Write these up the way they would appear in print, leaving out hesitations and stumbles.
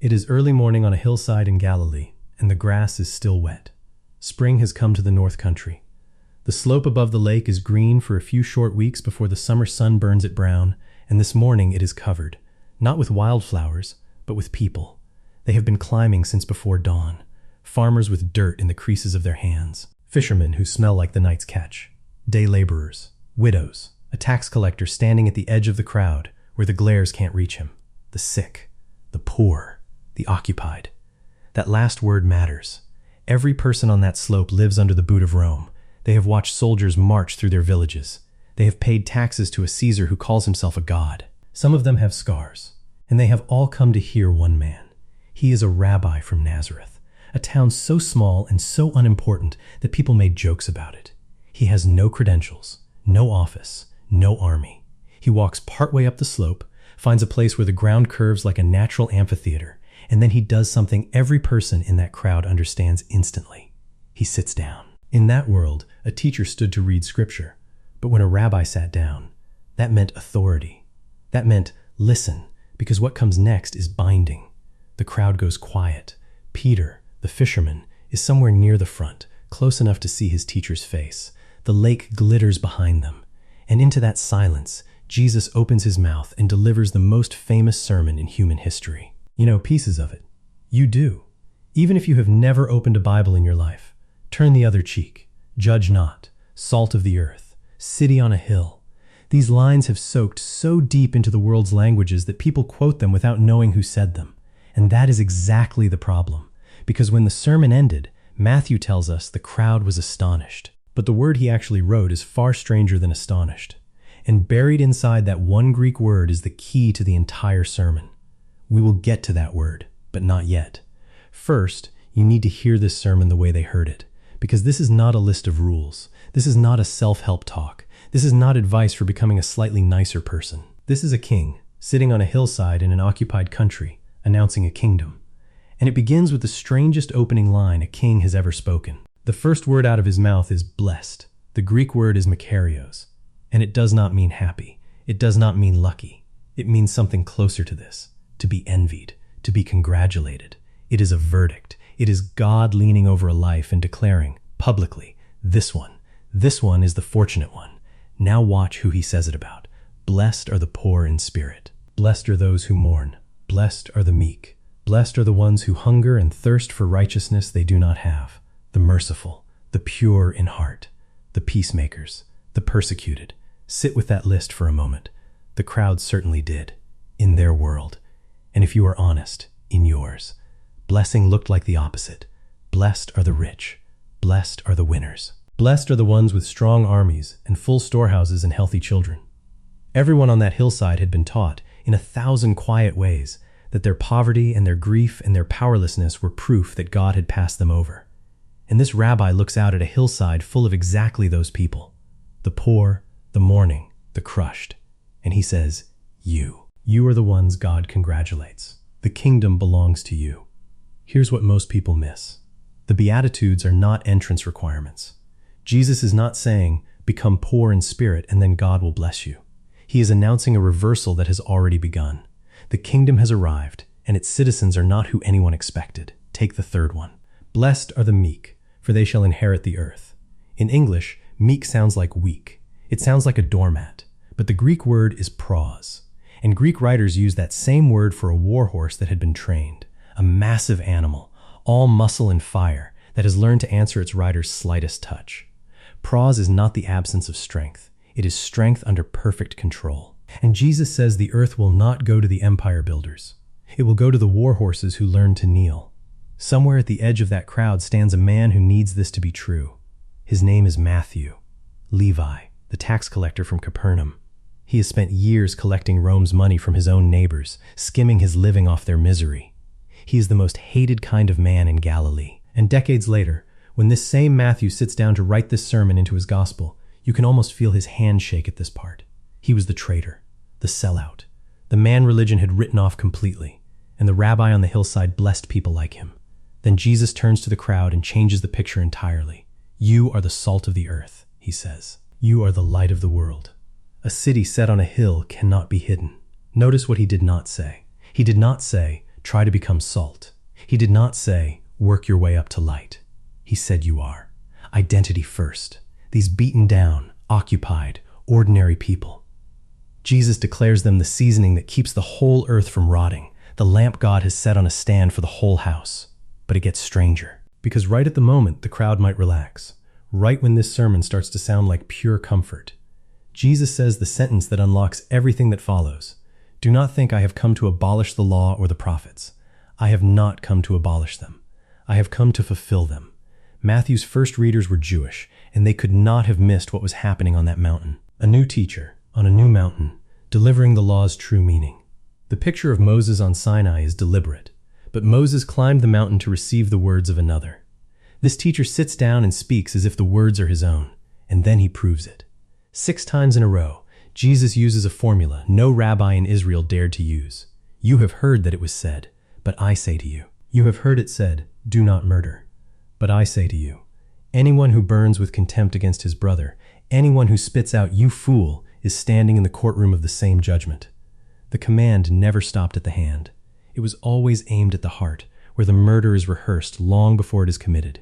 It is early morning on a hillside in Galilee, and the grass is still wet. Spring has come to the North Country. The slope above the lake is green for a few short weeks before the summer sun burns it brown, and this morning it is covered, not with wildflowers, but with people. They have been climbing since before dawn, farmers with dirt in the creases of their hands, fishermen who smell like the night's catch, day laborers, widows, a tax collector standing at the edge of the crowd where the glares can't reach him, the sick, the poor, the occupied. That last word matters. Every person on that slope lives under the boot of Rome. They have watched soldiers march through their villages. They have paid taxes to a Caesar who calls himself a god. Some of them have scars, and they have all come to hear one man. He is a rabbi from Nazareth, a town so small and so unimportant that people made jokes about it. He has no credentials, no office, no army. He walks partway up the slope, finds a place where the ground curves like a natural amphitheater, and then he does something every person in that crowd understands instantly. He sits down. In that world, a teacher stood to read scripture, but when a rabbi sat down, that meant authority. That meant listen, because what comes next is binding. The crowd goes quiet. Peter, the fisherman, is somewhere near the front, close enough to see his teacher's face. The lake glitters behind them, and into that silence, Jesus opens his mouth and delivers the most famous sermon in human history. You know pieces of it. You do. Even if you have never opened a Bible in your life. Turn the other cheek. Judge not. Salt of the earth. City on a hill. These lines have soaked so deep into the world's languages that people quote them without knowing who said them. And that is exactly the problem. Because when the sermon ended, Matthew tells us the crowd was astonished. But the word he actually wrote is far stranger than astonished. And buried inside that one Greek word is the key to the entire sermon. We will get to that word, but not yet. First, you need to hear this sermon the way they heard it, because this is not a list of rules. This is not a self-help talk. This is not advice for becoming a slightly nicer person. This is a king sitting on a hillside in an occupied country, announcing a kingdom. And it begins with the strangest opening line a king has ever spoken. The first word out of his mouth is blessed. The Greek word is makarios. And it does not mean happy. It does not mean lucky. It means something closer to this. To be envied. To be congratulated. It is a verdict. It is God leaning over a life and declaring, publicly, this one is the fortunate one. Now watch who he says it about. Blessed are the poor in spirit. Blessed are those who mourn. Blessed are the meek. Blessed are the ones who hunger and thirst for righteousness they do not have. The merciful, the pure in heart, the peacemakers, the persecuted. Sit with that list for a moment. The crowd certainly did, in their world. And if you are honest, in yours. Blessing looked like the opposite. Blessed are the rich. Blessed are the winners. Blessed are the ones with strong armies and full storehouses and healthy children. Everyone on that hillside had been taught, in 1,000 quiet ways, that their poverty and their grief and their powerlessness were proof that God had passed them over. And this rabbi looks out at a hillside full of exactly those people. The poor, the mourning, the crushed. And he says, You are the ones God congratulates. The kingdom belongs to you. Here's what most people miss. The Beatitudes are not entrance requirements. Jesus is not saying, become poor in spirit and then God will bless you. He is announcing a reversal that has already begun. The kingdom has arrived, and its citizens are not who anyone expected. Take the third one. Blessed are the meek, for they shall inherit the earth. In English, meek sounds like weak. It sounds like a doormat, but the Greek word is pros. And Greek writers use that same word for a war horse that had been trained, a massive animal, all muscle and fire, that has learned to answer its rider's slightest touch. Pros is not the absence of strength. It is strength under perfect control. And Jesus says the earth will not go to the empire builders. It will go to the war horses who learn to kneel. Somewhere at the edge of that crowd stands a man who needs this to be true. His name is Matthew. Levi, the tax collector from Capernaum. He has spent years collecting Rome's money from his own neighbors, skimming his living off their misery. He is the most hated kind of man in Galilee. And decades later, when this same Matthew sits down to write this sermon into his gospel, you can almost feel his hand shake at this part. He was the traitor, the sellout, the man religion had written off completely, and the rabbi on the hillside blessed people like him. Then Jesus turns to the crowd and changes the picture entirely. You are the salt of the earth, he says. You are the light of the world. A city set on a hill cannot be hidden. Notice what he did not say. He did not say, try to become salt. He did not say, work your way up to light. He said you are. Identity first. These beaten down, occupied, ordinary people. Jesus declares them the seasoning that keeps the whole earth from rotting, the lamp God has set on a stand for the whole house. But it gets stranger, because right at the moment the crowd might relax, right when this sermon starts to sound like pure comfort, Jesus says the sentence that unlocks everything that follows. Do not think I have come to abolish the law or the prophets. I have not come to abolish them. I have come to fulfill them. Matthew's first readers were Jewish, and they could not have missed what was happening on that mountain. A new teacher, on a new mountain, delivering the law's true meaning. The picture of Moses on Sinai is deliberate, but Moses climbed the mountain to receive the words of another. This teacher sits down and speaks as if the words are his own, and then he proves it. 6 times in a row, Jesus uses a formula no rabbi in Israel dared to use. You have heard that it was said, but I say to you. You have heard it said, do not murder. But I say to you, anyone who burns with contempt against his brother, anyone who spits out, you fool, is standing in the courtroom of the same judgment. The command never stopped at the hand. It was always aimed at the heart, where the murder is rehearsed long before it is committed.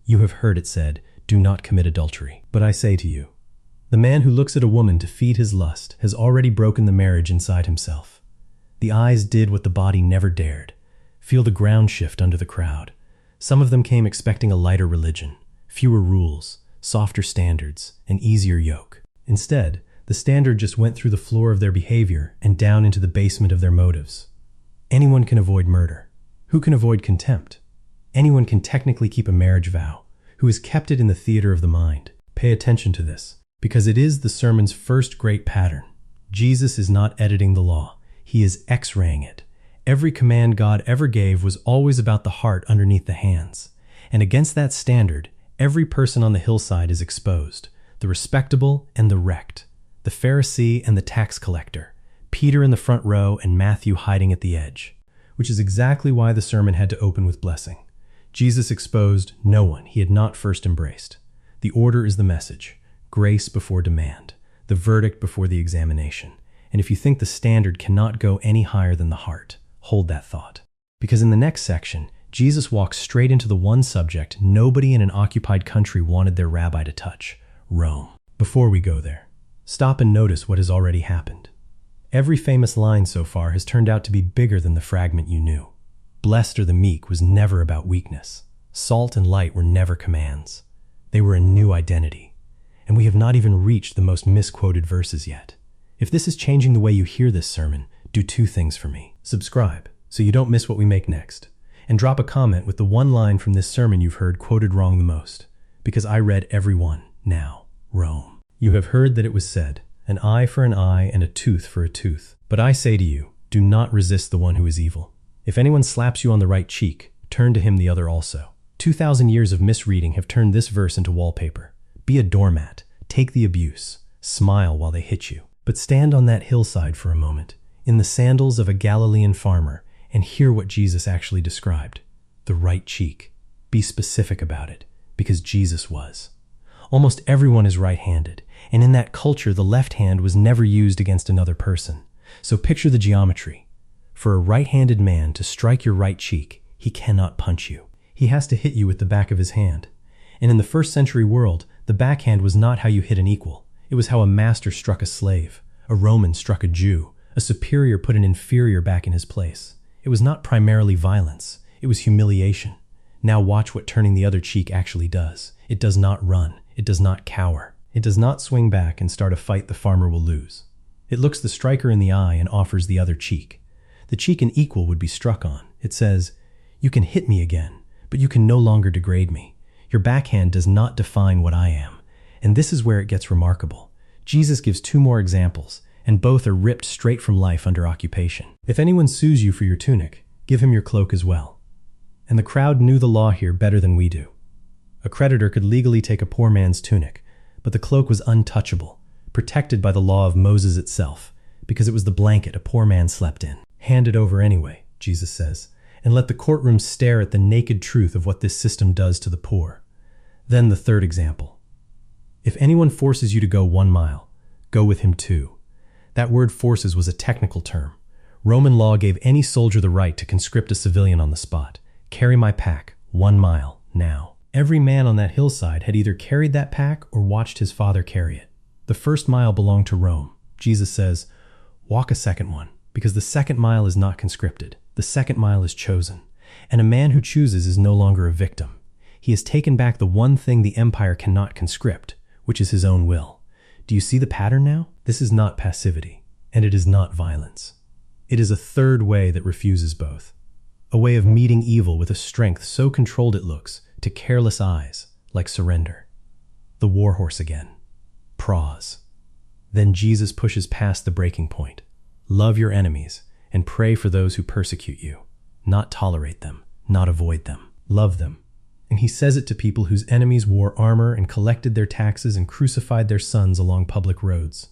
You have heard it said, do not commit adultery. But I say to you, the man who looks at a woman to feed his lust has already broken the marriage inside himself. The eyes did what the body never dared. Feel the ground shift under the crowd. Some of them came expecting a lighter religion, fewer rules, softer standards, an easier yoke. Instead, the standard just went through the floor of their behavior and down into the basement of their motives. Anyone can avoid murder. Who can avoid contempt? Anyone can technically keep a marriage vow. Who has kept it in the theater of the mind? Pay attention to this, because it is the sermon's first great pattern. Jesus is not editing the law. He is X-raying it. Every command God ever gave was always about the heart underneath the hands. And against that standard, every person on the hillside is exposed, the respectable and the wrecked, the Pharisee and the tax collector, Peter in the front row and Matthew hiding at the edge, which is exactly why the sermon had to open with blessing. Jesus exposed no one he had not first embraced. The order is the message, grace before demand, the verdict before the examination. And if you think the standard cannot go any higher than the heart, hold that thought. Because in the next section, Jesus walks straight into the one subject nobody in an occupied country wanted their rabbi to touch, Rome. Before we go there, stop and notice what has already happened. Every famous line so far has turned out to be bigger than the fragment you knew. Blessed are the meek was never about weakness. Salt and light were never commands. They were a new identity. And we have not even reached the most misquoted verses yet. If this is changing the way you hear this sermon, do 2 things for me. Subscribe, so you don't miss what we make next. And drop a comment with the one line from this sermon you've heard quoted wrong the most. Because I read every one. Now, Rome. You have heard that it was said, an eye for an eye and a tooth for a tooth. But I say to you, do not resist the one who is evil. If anyone slaps you on the right cheek, turn to him the other also. 2,000 years of misreading have turned this verse into wallpaper. Be a doormat. Take the abuse. Smile while they hit you. But stand on that hillside for a moment, in the sandals of a Galilean farmer, and hear what Jesus actually described. The right cheek. Be specific about it, because Jesus was. Almost everyone is right-handed, and in that culture the left hand was never used against another person. So picture the geometry. For a right-handed man to strike your right cheek, he cannot punch you. He has to hit you with the back of his hand. And in the first century world, the backhand was not how you hit an equal. It was how a master struck a slave, a Roman struck a Jew, a superior put an inferior back in his place. It was not primarily violence, it was humiliation. Now watch what turning the other cheek actually does. It does not run, it does not cower. It does not swing back and start a fight the farmer will lose. It looks the striker in the eye and offers the other cheek. The cheek an equal would be struck on. It says, you can hit me again, but you can no longer degrade me. Your backhand does not define what I am. And this is where it gets remarkable. Jesus gives 2 more examples, and both are ripped straight from life under occupation. If anyone sues you for your tunic, give him your cloak as well. And the crowd knew the law here better than we do. A creditor could legally take a poor man's tunic, but the cloak was untouchable, protected by the law of Moses itself, because it was the blanket a poor man slept in. Hand it over anyway, Jesus says, and let the courtroom stare at the naked truth of what this system does to the poor. Then the 3rd example. If anyone forces you to go 1 mile, go with him 2. That word forces was a technical term. Roman law gave any soldier the right to conscript a civilian on the spot. Carry my pack, 1 mile, now. Every man on that hillside had either carried that pack or watched his father carry it. The first mile belonged to Rome. Jesus says, walk a second one, because the second mile is not conscripted. The second mile is chosen. And a man who chooses is no longer a victim. He has taken back the one thing the empire cannot conscript, which is his own will. Do you see the pattern now? This is not passivity, and it is not violence. It is a third way that refuses both. A way of meeting evil with a strength so controlled it looks, to careless eyes, like surrender. The warhorse again. Pause. Then Jesus pushes past the breaking point. Love your enemies, and pray for those who persecute you. Not tolerate them, not avoid them. Love them. And he says it to people whose enemies wore armor and collected their taxes and crucified their sons along public roads.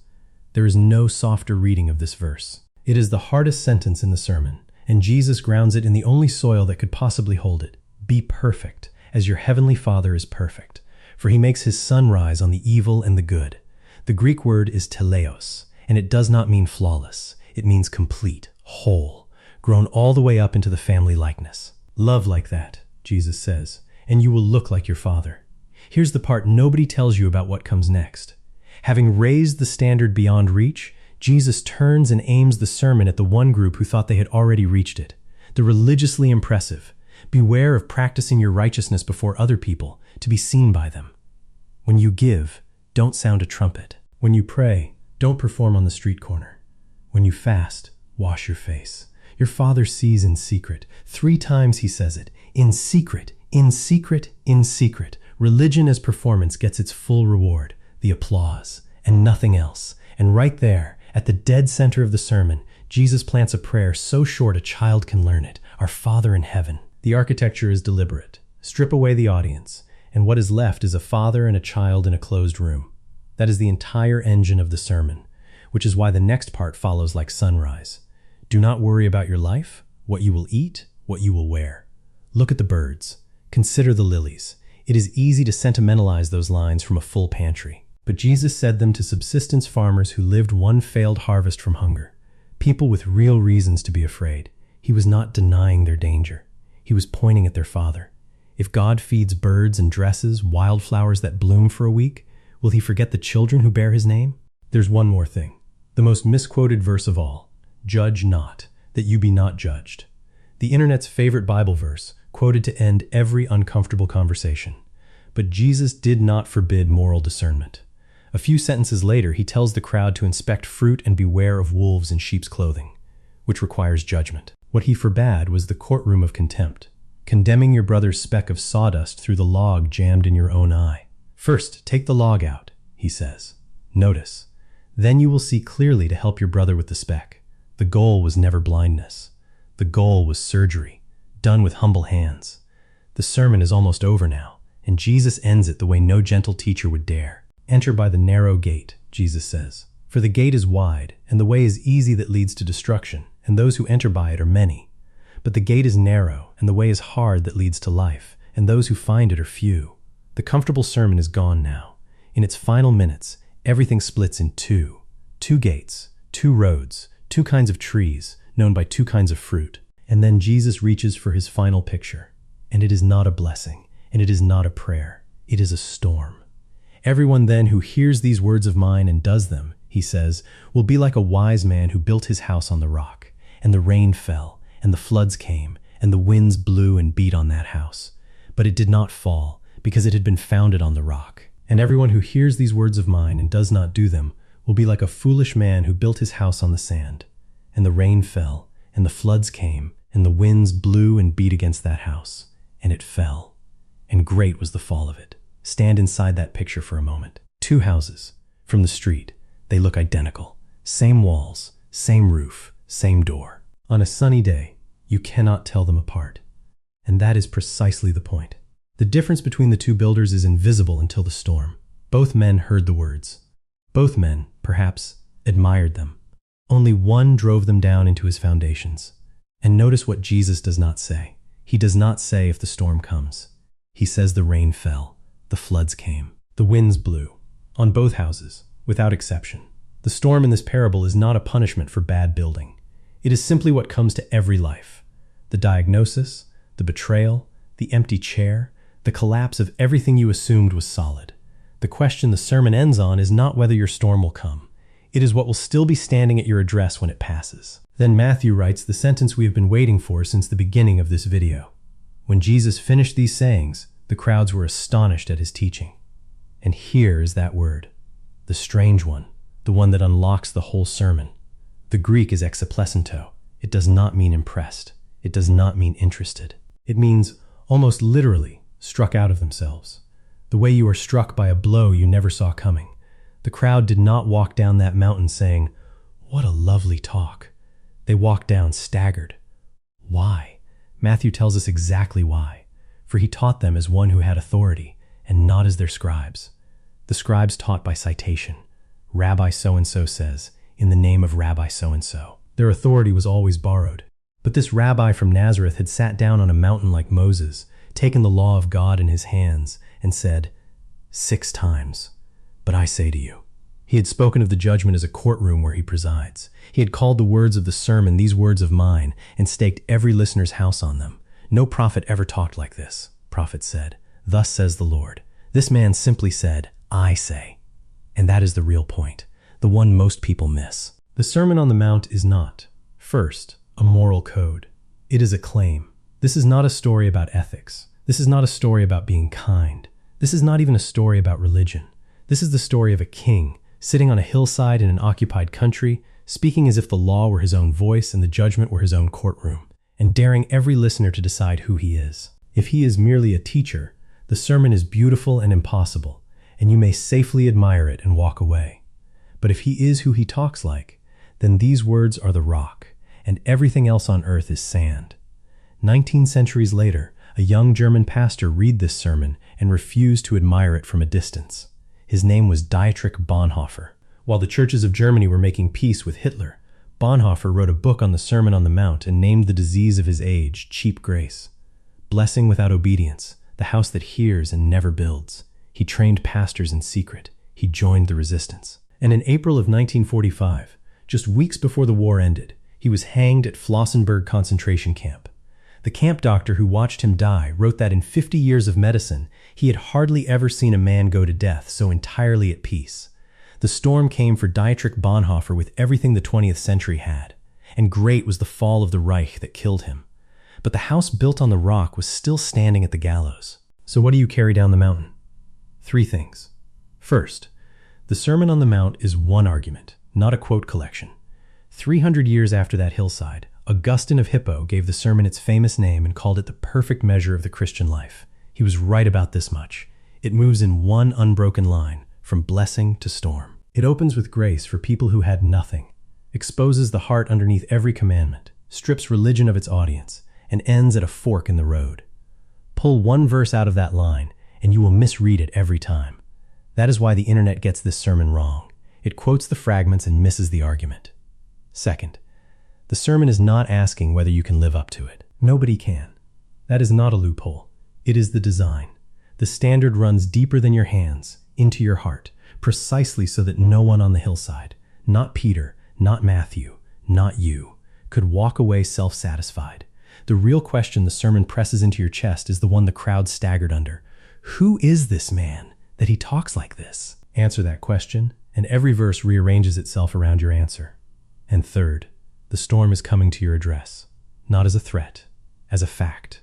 There is no softer reading of this verse. It is the hardest sentence in the sermon, and Jesus grounds it in the only soil that could possibly hold it. Be perfect, as your heavenly Father is perfect, for he makes his sun rise on the evil and the good. The Greek word is teleos, and it does not mean flawless. It means complete, whole, grown all the way up into the family likeness. Love like that, Jesus says, and you will look like your Father. Here's the part nobody tells you about what comes next. Having raised the standard beyond reach, Jesus turns and aims the sermon at the one group who thought they had already reached it, the religiously impressive. Beware of practicing your righteousness before other people to be seen by them. When you give, don't sound a trumpet. When you pray, don't perform on the street corner. When you fast, wash your face. Your Father sees in secret. 3 times he says it. In secret, in secret, in secret. Religion as performance gets its full reward, the applause, and nothing else. And right there, at the dead center of the sermon, Jesus plants a prayer so short a child can learn it. Our Father in heaven. The architecture is deliberate. Strip away the audience, and what is left is a father and a child in a closed room. That is the entire engine of the sermon, which is why the next part follows like sunrise. Do not worry about your life, what you will eat, what you will wear. Look at the birds. Consider the lilies. It is easy to sentimentalize those lines from a full pantry. But Jesus said them to subsistence farmers who lived one failed harvest from hunger. People with real reasons to be afraid. He was not denying their danger. He was pointing at their Father. If God feeds birds and dresses, wildflowers that bloom for a week, will he forget the children who bear his name? There's one more thing. The most misquoted verse of all. Judge not, that you be not judged. The internet's favorite Bible verse, quoted to end every uncomfortable conversation. But Jesus did not forbid moral discernment. A few sentences later, he tells the crowd to inspect fruit and beware of wolves in sheep's clothing, which requires judgment. What he forbade was the courtroom of contempt, condemning your brother's speck of sawdust through the log jammed in your own eye. First, take the log out, he says. Notice. Then you will see clearly to help your brother with the speck. The goal was never blindness. The goal was surgery, done with humble hands. The sermon is almost over now, and Jesus ends it the way no gentle teacher would dare. Enter by the narrow gate, Jesus says. For the gate is wide, and the way is easy that leads to destruction, and those who enter by it are many. But the gate is narrow, and the way is hard that leads to life, and those who find it are few. The comfortable sermon is gone now. In its final minutes, everything splits in two. 2 gates, 2 roads, 2 kinds of trees, known by 2 kinds of fruit. And then Jesus reaches for his final picture. And it is not a blessing, and it is not a prayer. It is a storm. Everyone then who hears these words of mine and does them, he says, will be like a wise man who built his house on the rock. And the rain fell, and the floods came, and the winds blew and beat on that house. But it did not fall, because it had been founded on the rock. And everyone who hears these words of mine and does not do them will be like a foolish man who built his house on the sand. And the rain fell, and the floods came, and the winds blew and beat against that house. And it fell. And great was the fall of it. Stand inside that picture for a moment. 2 houses. From the street, they look identical. Same walls, same roof, same door. On a sunny day, you cannot tell them apart. And that is precisely the point. The difference between the 2 builders is invisible until the storm. Both men heard the words. Both men, perhaps, admired them. Only one drove them down into his foundations. And notice what Jesus does not say. He does not say if the storm comes. He says the rain fell. The floods came. The winds blew. On both houses, without exception. The storm in this parable is not a punishment for bad building. It is simply what comes to every life. The diagnosis, the betrayal, the empty chair, the collapse of everything you assumed was solid. The question the sermon ends on is not whether your storm will come. It is what will still be standing at your address when it passes. Then Matthew writes the sentence we have been waiting for since the beginning of this video. When Jesus finished these sayings, the crowds were astonished at his teaching. And here is that word, the strange one, the one that unlocks the whole sermon. The Greek is exaplesento. It does not mean impressed. It does not mean interested. It means, almost literally, struck out of themselves. The way you are struck by a blow you never saw coming. The crowd did not walk down that mountain saying, "What a lovely talk." They walked down staggered. Why? Matthew tells us exactly why. For he taught them as one who had authority, and not as their scribes. The scribes taught by citation. Rabbi so-and-so says, in the name of Rabbi so-and-so. Their authority was always borrowed. But this rabbi from Nazareth had sat down on a mountain like Moses, taken the law of God in his hands, and said, 6 times, but I say to you. He had spoken of the judgment as a courtroom where he presides. He had called the words of the sermon these words of mine, and staked every listener's house on them. No prophet ever talked like this, prophet said. Thus says the Lord. This man simply said, I say. And that is the real point, the one most people miss. The Sermon on the Mount is not, first, a moral code. It is a claim. This is not a story about ethics. This is not a story about being kind. This is not even a story about religion. This is the story of a king, sitting on a hillside in an occupied country, speaking as if the law were his own voice and the judgment were his own courtroom, and daring every listener to decide who he is. If he is merely a teacher, the sermon is beautiful and impossible, and you may safely admire it and walk away. But if he is who he talks like, then these words are the rock, and everything else on earth is sand. 19 centuries later, a young German pastor read this sermon and refused to admire it from a distance. His name was Dietrich Bonhoeffer. While the churches of Germany were making peace with Hitler, Bonhoeffer wrote a book on the Sermon on the Mount and named the disease of his age cheap grace. Blessing without obedience, the house that hears and never builds. He trained pastors in secret. He joined the resistance. And in April of 1945, just weeks before the war ended, he was hanged at Flossenburg concentration camp. The camp doctor who watched him die wrote that in 50 years of medicine, he had hardly ever seen a man go to death so entirely at peace. The storm came for Dietrich Bonhoeffer with everything the 20th century had, and great was the fall of the Reich that killed him. But the house built on the rock was still standing at the gallows. So what do you carry down the mountain? 3 things. First, the Sermon on the Mount is one argument, not a quote collection. 300 years after that hillside, Augustine of Hippo gave the sermon its famous name and called it the perfect measure of the Christian life. He was right about this much. It moves in one unbroken line, from blessing to storm. It opens with grace for people who had nothing, exposes the heart underneath every commandment, strips religion of its audience, and ends at a fork in the road. Pull one verse out of that line, and you will misread it every time. That is why the internet gets this sermon wrong. It quotes the fragments and misses the argument. Second, the sermon is not asking whether you can live up to it. Nobody can. That is not a loophole. It is the design. The standard runs deeper than your hands, into your heart, precisely so that no one on the hillside, not Peter, not Matthew, not you, could walk away self-satisfied. The real question the sermon presses into your chest is the one the crowd staggered under. Who is this man that he talks like this? Answer that question, and every verse rearranges itself around your answer. And third, the storm is coming to your address, not as a threat, as a fact.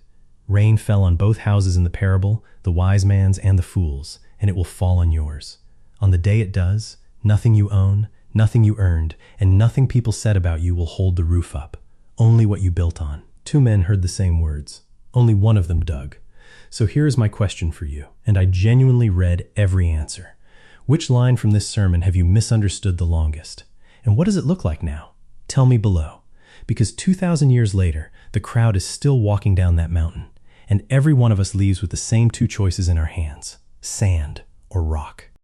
Rain fell on both houses in the parable, the wise man's and the fool's, and it will fall on yours. On the day it does, nothing you own, nothing you earned, and nothing people said about you will hold the roof up. Only what you built on. 2 men heard the same words. Only one of them dug. So here is my question for you, and I genuinely read every answer. Which line from this sermon have you misunderstood the longest? And what does it look like now? Tell me below. Because 2,000 years later, the crowd is still walking down that mountain, and every one of us leaves with the same 2 choices in our hands: sand or rock.